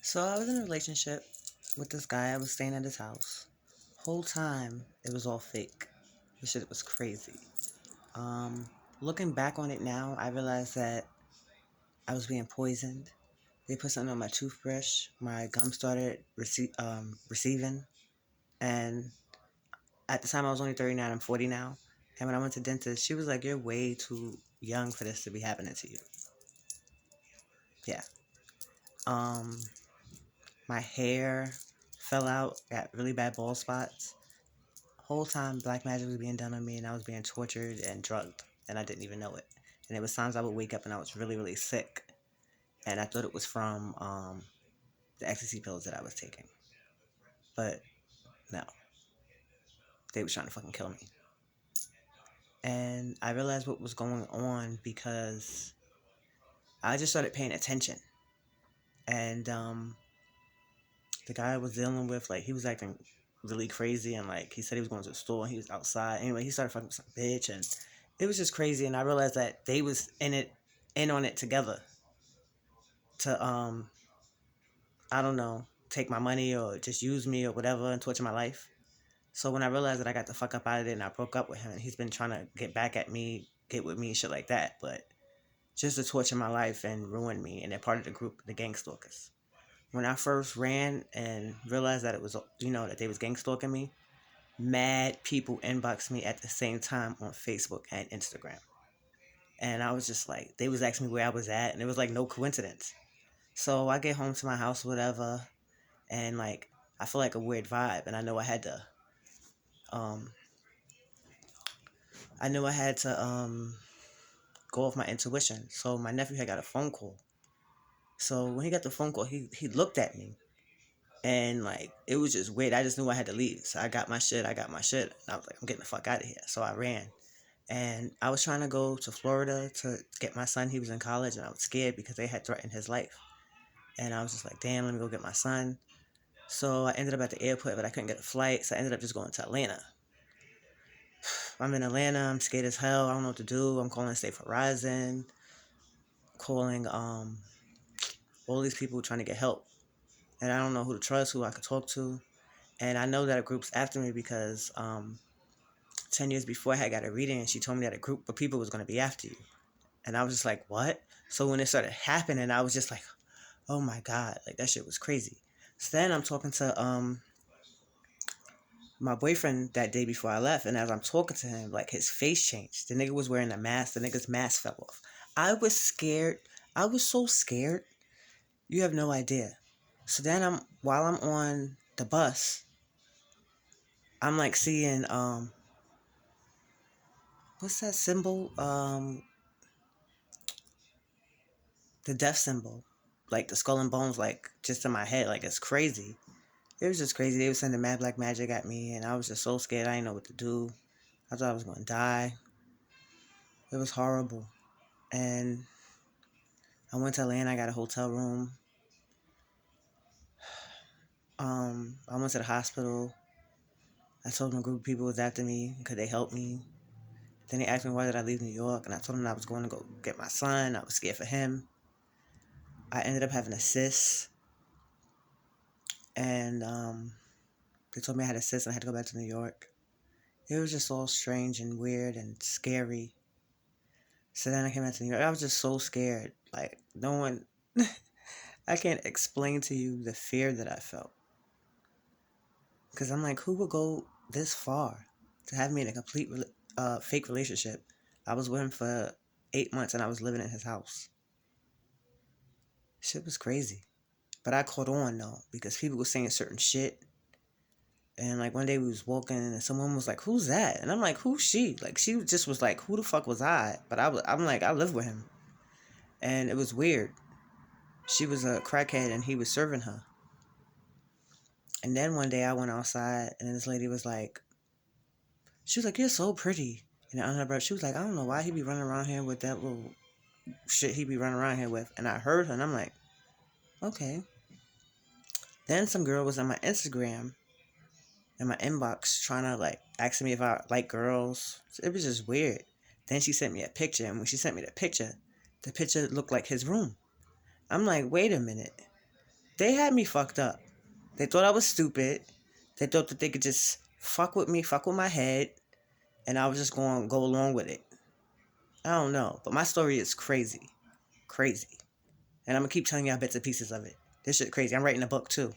So I was in a relationship with this guy. I was staying at his house. Whole time it was all fake. The shit was crazy. Um, Looking back on it now, I realized that I was being poisoned. They put something on my toothbrush. My gum started receiving, and at the time I was only 39. I'm 40 now. And when I went to dentist, she was like, "You're way too young for this to be happening to you." Yeah. Um, my hair fell out. Got really bad bald spots. Whole time black magic was being done on me and I was being tortured and drugged and I didn't even know it. And there was times I would wake up and I was really, really sick. And I thought it was from the ecstasy pills that I was taking. But no, they were trying to fucking kill me. And I realized what was going on because I just started paying attention. And the guy I was dealing with, like, he was acting really crazy and like he said he was going to the store and he was outside. Anyway, he started fucking with some bitch and it was just crazy. And I realized that they was in on it together to I don't know, take my money or just use me or whatever and torture my life. So when I realized that I got the fuck up out of it and I broke up with him and he's been trying to get back at me, get with me, shit like that, but just to torture my life and ruin me, and they're part of the group, the GangStalkers. When I first ran and realized that it was, that they was gang-stalking me, mad people inboxed me at the same time on Facebook and Instagram. And I was just like, they was asking me where I was at, and it was like no coincidence. So I get home to my house, whatever, and like I feel like a weird vibe, and um, I had to go off my intuition. So my nephew had got a phone call. So when he got the phone call, he looked at me, and like it was just weird. I just knew I had to leave. So I got my shit. And I was like, I'm getting the fuck out of here. So I ran. And I was trying to go to Florida to get my son. He was in college, and I was scared because they had threatened his life. And I was just like, damn, let me go get my son. So I ended up at the airport, but I couldn't get a flight. So I ended up just going to Atlanta. I'm in Atlanta. I'm scared as hell. I don't know what to do. I'm calling State Horizon, calling all these people trying to get help. And I don't know who to trust, who I could talk to. And I know that a group's after me because 10 years before I had got a reading, and she told me that a group of people was going to be after you. And I was just like, what? So when it started happening, I was just like, oh my God, like that shit was crazy. So then I'm talking to my boyfriend that day before I left, and as I'm talking to him, like his face changed. The nigga was wearing a mask. The nigga's mask fell off. I was scared. I was so scared. You have no idea. So then while I'm on the bus, I'm like seeing what's that symbol? The death symbol. Like the skull and bones, like just in my head, like it's crazy. It was just crazy. They were sending mad black magic at me, and I was just so scared. I didn't know what to do. I thought I was going to die. It was horrible. And I went to Atlanta. I got a hotel room. I went to the hospital. I told them a group of people was after me. Could they help me? Then they asked me why did I leave New York, and I told them I was going to go get my son. I was scared for him. I ended up having a cyst, and they told me I had a cyst and I had to go back to New York. It was just all strange and weird and scary. So then I came back to New York. I was just so scared. Like, no one, I can't explain to you the fear that I felt. Because I'm like, who would go this far to have me in a complete fake relationship? I was with him for 8 months and I was living in his house. Shit was crazy. But I caught on though, because people were saying certain shit. And like one day we was walking and someone was like, who's that? And I'm like, who's she? Like she just was like, who the fuck was I? But I'm like, I live with him. And it was weird. She was a crackhead and he was serving her. And then one day I went outside and this lady was like, she was like, you're so pretty. And under her breath, she was like, I don't know why he be running around here with that little shit he be running around here with. And I heard her and I'm like, okay. Then some girl was on my Instagram in my inbox trying to like ask me if I like girls. It was just weird. Then she sent me a picture, and when she sent me the picture looked like his room. I'm like, wait a minute. They had me fucked up. They thought I was stupid. They thought that they could just fuck with me, fuck with my head, and I was just going to go along with it. I don't know, but my story is crazy. Crazy. And I'm going to keep telling y'all bits and pieces of it. This shit crazy. I'm writing a book too.